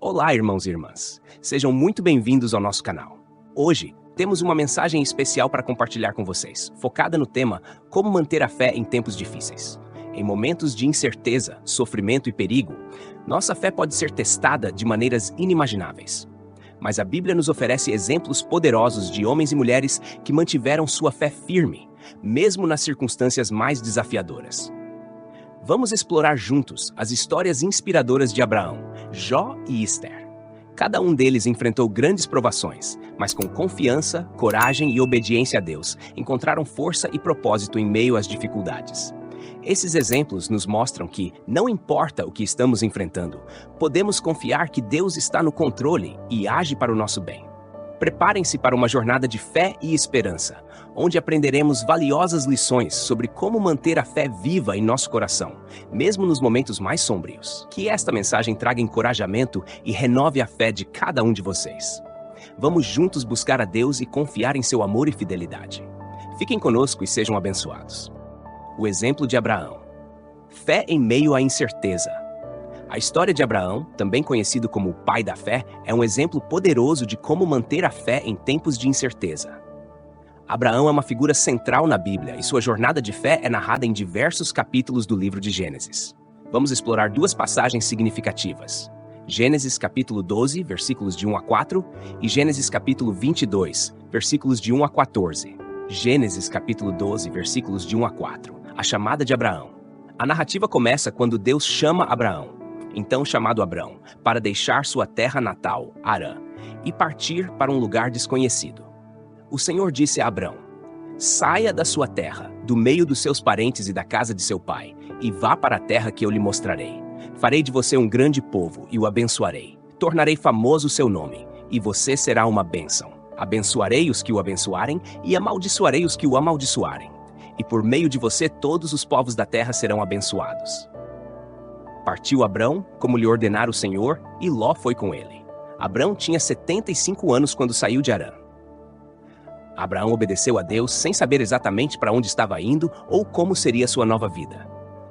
Olá, irmãos e irmãs. Sejam muito bem-vindos ao nosso canal. Hoje, temos uma mensagem especial para compartilhar com vocês, focada no tema Como manter a fé em tempos difíceis. Em momentos de incerteza, sofrimento e perigo, nossa fé pode ser testada de maneiras inimagináveis. Mas a Bíblia nos oferece exemplos poderosos de homens e mulheres que mantiveram sua fé firme, mesmo nas circunstâncias mais desafiadoras. Vamos explorar juntos as histórias inspiradoras de Abraão, Jó e Esther. Cada um deles enfrentou grandes provações, mas com confiança, coragem e obediência a Deus, encontraram força e propósito em meio às dificuldades. Esses exemplos nos mostram que, não importa o que estamos enfrentando, podemos confiar que Deus está no controle e age para o nosso bem. Preparem-se para uma jornada de fé e esperança, onde aprenderemos valiosas lições sobre como manter a fé viva em nosso coração, mesmo nos momentos mais sombrios. Que esta mensagem traga encorajamento e renove a fé de cada um de vocês. Vamos juntos buscar a Deus e confiar em seu amor e fidelidade. Fiquem conosco e sejam abençoados. O exemplo de Abraão. Fé em meio à incerteza. A história de Abraão, também conhecido como o pai da fé, é um exemplo poderoso de como manter a fé em tempos de incerteza. Abraão é uma figura central na Bíblia e sua jornada de fé é narrada em diversos capítulos do livro de Gênesis. Vamos explorar duas passagens significativas. Gênesis capítulo 12, versículos de 1 a 4 e Gênesis capítulo 22, versículos de 1 a 14. Gênesis capítulo 12, versículos de 1 a 4. A chamada de Abraão. A narrativa começa quando Deus chama Abraão, então chamado Abrão, para deixar sua terra natal, Harã, e partir para um lugar desconhecido. O Senhor disse a Abrão: saia da sua terra, do meio dos seus parentes e da casa de seu pai, e vá para a terra que eu lhe mostrarei. Farei de você um grande povo e o abençoarei. Tornarei famoso o seu nome, e você será uma bênção. Abençoarei os que o abençoarem e amaldiçoarei os que o amaldiçoarem. E por meio de você todos os povos da terra serão abençoados. Partiu Abrão, como lhe ordenara o Senhor, e Ló foi com ele. Abrão tinha 75 anos quando saiu de Harã. Abraão obedeceu a Deus sem saber exatamente para onde estava indo ou como seria sua nova vida.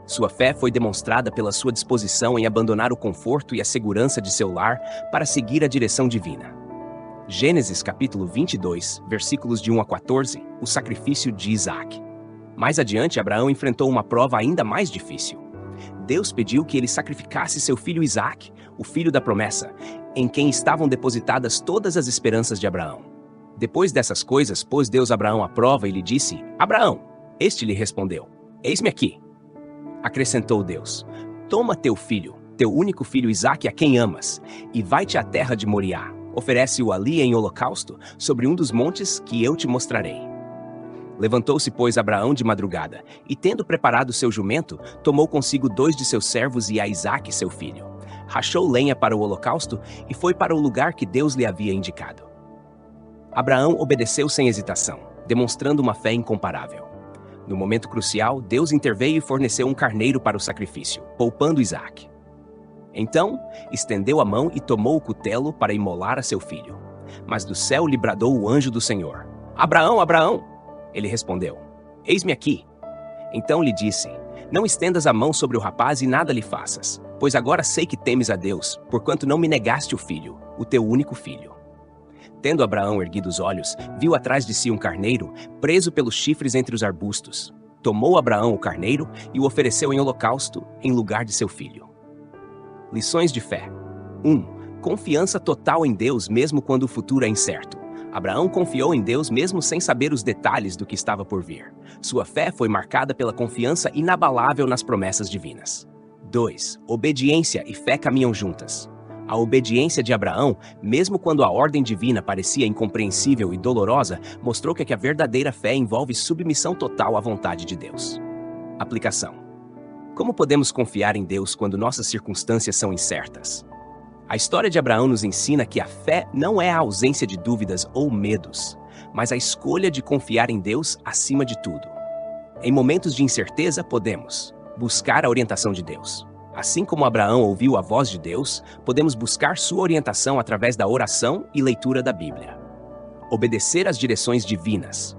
Sua fé foi demonstrada pela sua disposição em abandonar o conforto e a segurança de seu lar para seguir a direção divina. Gênesis capítulo 22, versículos de 1 a 14, o sacrifício de Isaac. Mais adiante, Abraão enfrentou uma prova ainda mais difícil. Deus pediu que ele sacrificasse seu filho Isaac, o filho da promessa, em quem estavam depositadas todas as esperanças de Abraão. Depois dessas coisas, pôs Deus Abraão à prova e lhe disse: Abraão. Este lhe respondeu: Eis-me aqui. Acrescentou Deus: Toma teu filho, teu único filho Isaac, a quem amas, e vai-te à terra de Moriá. Oferece-o ali em holocausto, sobre um dos montes que eu te mostrarei. Levantou-se, pois, Abraão de madrugada, e tendo preparado seu jumento, tomou consigo 2 de seus servos e a Isaque, seu filho. Rachou lenha para o holocausto e foi para o lugar que Deus lhe havia indicado. Abraão obedeceu sem hesitação, demonstrando uma fé incomparável. No momento crucial, Deus interveio e forneceu um carneiro para o sacrifício, poupando Isaque. Então, estendeu a mão e tomou o cutelo para imolar a seu filho. Mas do céu lhe bradou o anjo do Senhor: Abraão, Abraão! Ele respondeu: Eis-me aqui. Então lhe disse: Não estendas a mão sobre o rapaz e nada lhe faças, pois agora sei que temes a Deus, porquanto não me negaste o filho, o teu único filho. Tendo Abraão erguido os olhos, viu atrás de si um carneiro, preso pelos chifres entre os arbustos. Tomou Abraão o carneiro e o ofereceu em holocausto, em lugar de seu filho. Lições de fé. 1. Confiança total em Deus mesmo quando o futuro é incerto. Abraão confiou em Deus mesmo sem saber os detalhes do que estava por vir. Sua fé foi marcada pela confiança inabalável nas promessas divinas. 2. Obediência e fé caminham juntas. A obediência de Abraão, mesmo quando a ordem divina parecia incompreensível e dolorosa, mostrou que a verdadeira fé envolve submissão total à vontade de Deus. Aplicação. Como podemos confiar em Deus quando nossas circunstâncias são incertas? A história de Abraão nos ensina que a fé não é a ausência de dúvidas ou medos, mas a escolha de confiar em Deus acima de tudo. Em momentos de incerteza, podemos buscar a orientação de Deus. Assim como Abraão ouviu a voz de Deus, podemos buscar sua orientação através da oração e leitura da Bíblia. Obedecer às direções divinas.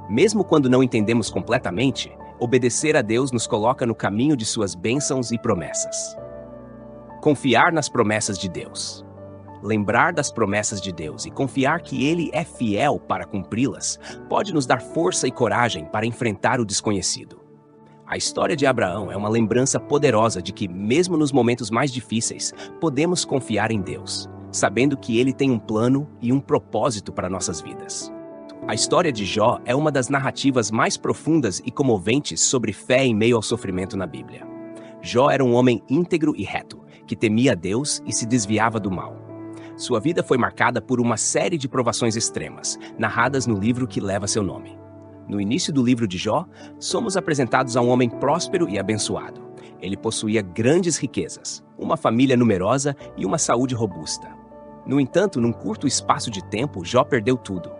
Mesmo quando não entendemos completamente, obedecer a Deus nos coloca no caminho de suas bênçãos e promessas. Confiar nas promessas de Deus. Lembrar das promessas de Deus e confiar que Ele é fiel para cumpri-las pode nos dar força e coragem para enfrentar o desconhecido. A história de Abraão é uma lembrança poderosa de que, mesmo nos momentos mais difíceis, podemos confiar em Deus, sabendo que Ele tem um plano e um propósito para nossas vidas. A história de Jó é uma das narrativas mais profundas e comoventes sobre fé em meio ao sofrimento na Bíblia. Jó era um homem íntegro e reto, que temia a Deus e se desviava do mal. Sua vida foi marcada por uma série de provações extremas, narradas no livro que leva seu nome. No início do livro de Jó, somos apresentados a um homem próspero e abençoado. Ele possuía grandes riquezas, uma família numerosa e uma saúde robusta. No entanto, num curto espaço de tempo, Jó perdeu tudo.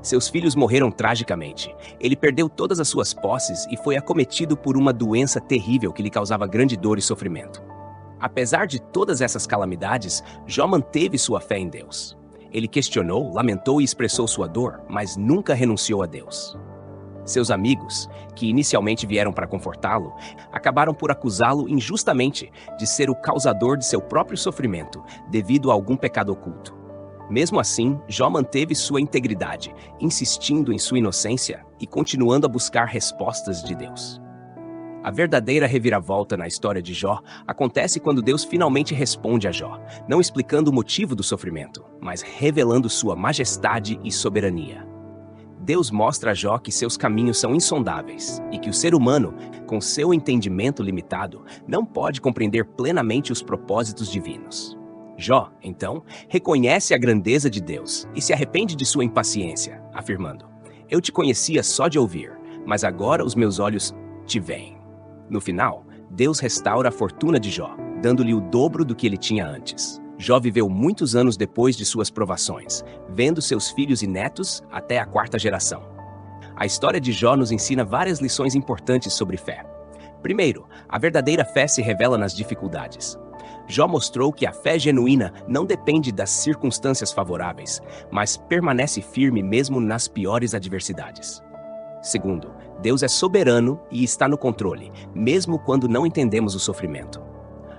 Seus filhos morreram tragicamente. Ele perdeu todas as suas posses e foi acometido por uma doença terrível que lhe causava grande dor e sofrimento. Apesar de todas essas calamidades, Jó manteve sua fé em Deus. Ele questionou, lamentou e expressou sua dor, mas nunca renunciou a Deus. Seus amigos, que inicialmente vieram para confortá-lo, acabaram por acusá-lo injustamente de ser o causador de seu próprio sofrimento devido a algum pecado oculto. Mesmo assim, Jó manteve sua integridade, insistindo em sua inocência e continuando a buscar respostas de Deus. A verdadeira reviravolta na história de Jó acontece quando Deus finalmente responde a Jó, não explicando o motivo do sofrimento, mas revelando sua majestade e soberania. Deus mostra a Jó que seus caminhos são insondáveis e que o ser humano, com seu entendimento limitado, não pode compreender plenamente os propósitos divinos. Jó, então, reconhece a grandeza de Deus e se arrepende de sua impaciência, afirmando: "Eu te conhecia só de ouvir, mas agora os meus olhos te veem." No final, Deus restaura a fortuna de Jó, dando-lhe o dobro do que ele tinha antes. Jó viveu muitos anos depois de suas provações, vendo seus filhos e netos até a 4ª geração. A história de Jó nos ensina várias lições importantes sobre fé. Primeiro, a verdadeira fé se revela nas dificuldades. Jó mostrou que a fé genuína não depende das circunstâncias favoráveis, mas permanece firme mesmo nas piores adversidades. Segundo, Deus é soberano e está no controle, mesmo quando não entendemos o sofrimento.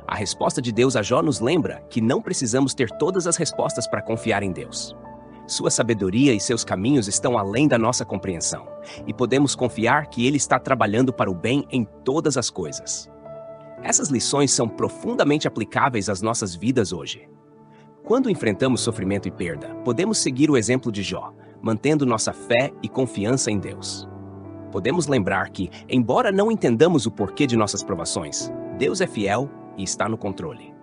A resposta de Deus a Jó nos lembra que não precisamos ter todas as respostas para confiar em Deus. Sua sabedoria e seus caminhos estão além da nossa compreensão, e podemos confiar que Ele está trabalhando para o bem em todas as coisas. Essas lições são profundamente aplicáveis às nossas vidas hoje. Quando enfrentamos sofrimento e perda, podemos seguir o exemplo de Jó, mantendo nossa fé e confiança em Deus. Podemos lembrar que, embora não entendamos o porquê de nossas provações, Deus é fiel e está no controle.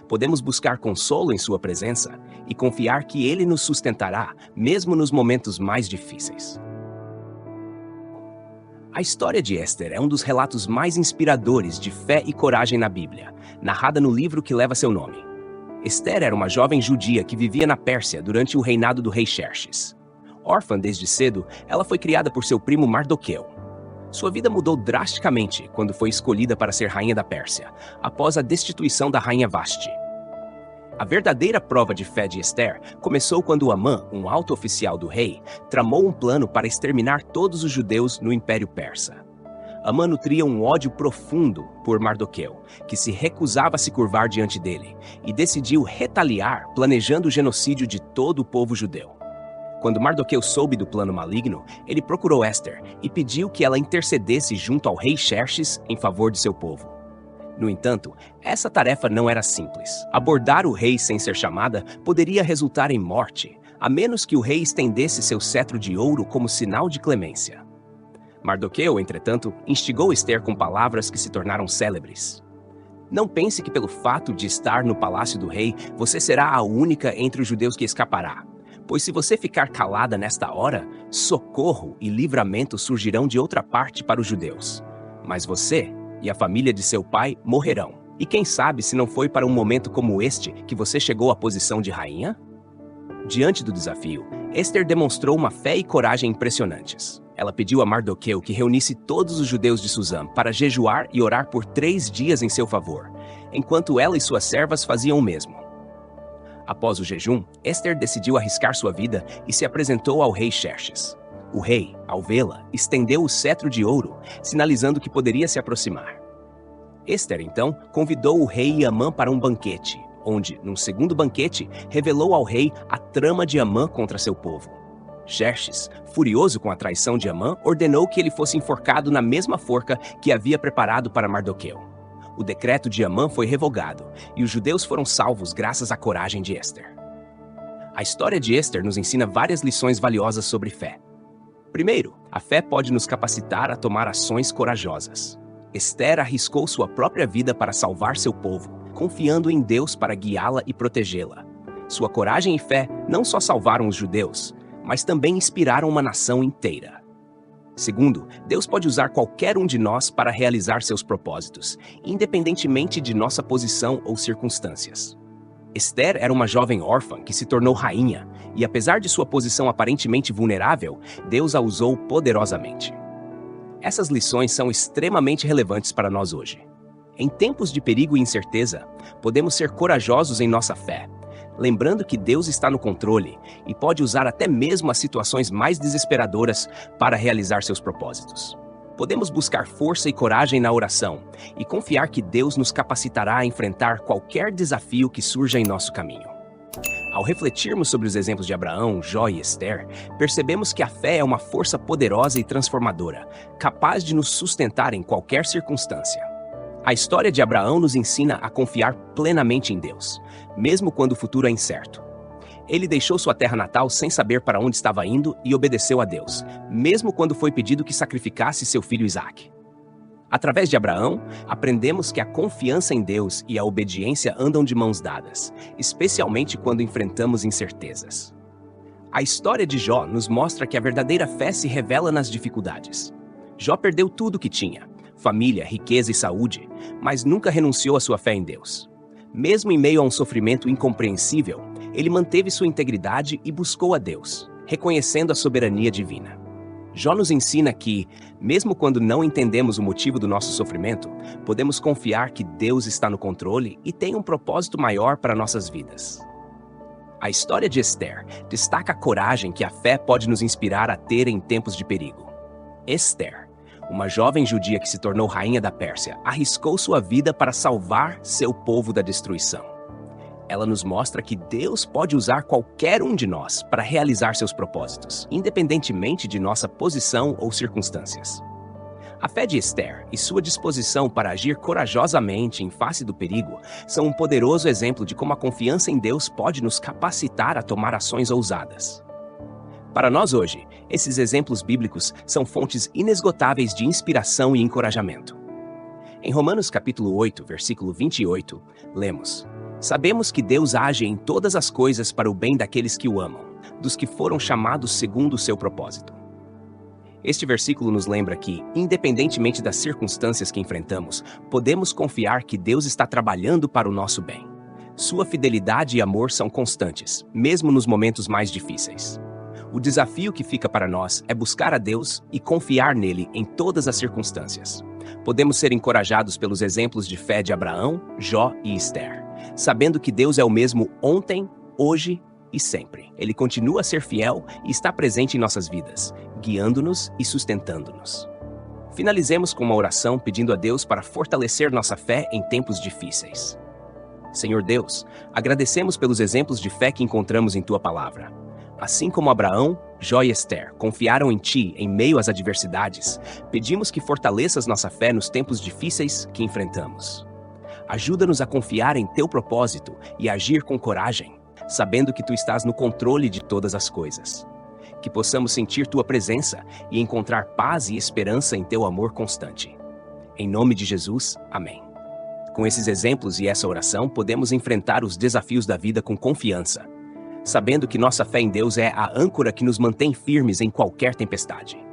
Podemos buscar consolo em sua presença e confiar que Ele nos sustentará, mesmo nos momentos mais difíceis. A história de Éster é um dos relatos mais inspiradores de fé e coragem na Bíblia, narrada no livro que leva seu nome. Éster era uma jovem judia que vivia na Pérsia durante o reinado do rei Xerxes. Órfã desde cedo, ela foi criada por seu primo Mardoqueu. Sua vida mudou drasticamente quando foi escolhida para ser rainha da Pérsia, após a destituição da rainha Vasti. A verdadeira prova de fé de Éster começou quando Amã, um alto oficial do rei, tramou um plano para exterminar todos os judeus no Império Persa. Amã nutria um ódio profundo por Mardoqueu, que se recusava a se curvar diante dele, e decidiu retaliar, planejando o genocídio de todo o povo judeu. Quando Mardoqueu soube do plano maligno, ele procurou Éster e pediu que ela intercedesse junto ao rei Xerxes em favor de seu povo. No entanto, essa tarefa não era simples. Abordar o rei sem ser chamada poderia resultar em morte, a menos que o rei estendesse seu cetro de ouro como sinal de clemência. Mardoqueu, entretanto, instigou Éster com palavras que se tornaram célebres. "Não pense que pelo fato de estar no palácio do rei, você será a única entre os judeus que escapará. Pois se você ficar calada nesta hora, socorro e livramento surgirão de outra parte para os judeus. Mas você e a família de seu pai morrerão. E quem sabe se não foi para um momento como este que você chegou à posição de rainha?" Diante do desafio, Éster demonstrou uma fé e coragem impressionantes. Ela pediu a Mardoqueu que reunisse todos os judeus de Susã para jejuar e orar por 3 dias em seu favor, enquanto ela e suas servas faziam o mesmo. Após o jejum, Éster decidiu arriscar sua vida e se apresentou ao rei Xerxes. O rei, ao vê-la, estendeu o cetro de ouro, sinalizando que poderia se aproximar. Esther, então, convidou o rei e Amã para um banquete, onde, num segundo banquete, revelou ao rei a trama de Amã contra seu povo. Xerxes, furioso com a traição de Amã, ordenou que ele fosse enforcado na mesma forca que havia preparado para Mardoqueu. O decreto de Amã foi revogado, e os judeus foram salvos graças à coragem de Esther. A história de Esther nos ensina várias lições valiosas sobre fé. Primeiro, a fé pode nos capacitar a tomar ações corajosas. Esther arriscou sua própria vida para salvar seu povo, confiando em Deus para guiá-la e protegê-la. Sua coragem e fé não só salvaram os judeus, mas também inspiraram uma nação inteira. Segundo, Deus pode usar qualquer um de nós para realizar seus propósitos, independentemente de nossa posição ou circunstâncias. Esther era uma jovem órfã que se tornou rainha, e apesar de sua posição aparentemente vulnerável, Deus a usou poderosamente. Essas lições são extremamente relevantes para nós hoje. Em tempos de perigo e incerteza, podemos ser corajosos em nossa fé, lembrando que Deus está no controle e pode usar até mesmo as situações mais desesperadoras para realizar seus propósitos. Podemos buscar força e coragem na oração e confiar que Deus nos capacitará a enfrentar qualquer desafio que surja em nosso caminho. Ao refletirmos sobre os exemplos de Abraão, Jó e Esther, percebemos que a fé é uma força poderosa e transformadora, capaz de nos sustentar em qualquer circunstância. A história de Abraão nos ensina a confiar plenamente em Deus, mesmo quando o futuro é incerto. Ele deixou sua terra natal sem saber para onde estava indo e obedeceu a Deus, mesmo quando foi pedido que sacrificasse seu filho Isaque. Através de Abraão, aprendemos que a confiança em Deus e a obediência andam de mãos dadas, especialmente quando enfrentamos incertezas. A história de Jó nos mostra que a verdadeira fé se revela nas dificuldades. Jó perdeu tudo o que tinha, família, riqueza e saúde, mas nunca renunciou à sua fé em Deus. Mesmo em meio a um sofrimento incompreensível, ele manteve sua integridade e buscou a Deus, reconhecendo a soberania divina. Jó nos ensina que, mesmo quando não entendemos o motivo do nosso sofrimento, podemos confiar que Deus está no controle e tem um propósito maior para nossas vidas. A história de Esther destaca a coragem que a fé pode nos inspirar a ter em tempos de perigo. Esther, uma jovem judia que se tornou rainha da Pérsia, arriscou sua vida para salvar seu povo da destruição. Ela nos mostra que Deus pode usar qualquer um de nós para realizar seus propósitos, independentemente de nossa posição ou circunstâncias. A fé de Esther e sua disposição para agir corajosamente em face do perigo são um poderoso exemplo de como a confiança em Deus pode nos capacitar a tomar ações ousadas. Para nós hoje, esses exemplos bíblicos são fontes inesgotáveis de inspiração e encorajamento. Em Romanos capítulo 8, versículo 28, lemos: Sabemos que Deus age em todas as coisas para o bem daqueles que o amam, dos que foram chamados segundo o seu propósito. Este versículo nos lembra que, independentemente das circunstâncias que enfrentamos, podemos confiar que Deus está trabalhando para o nosso bem. Sua fidelidade e amor são constantes, mesmo nos momentos mais difíceis. O desafio que fica para nós é buscar a Deus e confiar nele em todas as circunstâncias. Podemos ser encorajados pelos exemplos de fé de Abraão, Jó e Esther, sabendo que Deus é o mesmo ontem, hoje e sempre. Ele continua a ser fiel e está presente em nossas vidas, guiando-nos e sustentando-nos. Finalizemos com uma oração pedindo a Deus para fortalecer nossa fé em tempos difíceis. Senhor Deus, agradecemos pelos exemplos de fé que encontramos em Tua Palavra. Assim como Abraão, Jó e Esther confiaram em Ti em meio às adversidades, pedimos que fortaleças nossa fé nos tempos difíceis que enfrentamos. Ajuda-nos a confiar em Teu propósito e agir com coragem, sabendo que Tu estás no controle de todas as coisas. Que possamos sentir Tua presença e encontrar paz e esperança em Teu amor constante. Em nome de Jesus, amém. Com esses exemplos e essa oração, podemos enfrentar os desafios da vida com confiança, sabendo que nossa fé em Deus é a âncora que nos mantém firmes em qualquer tempestade.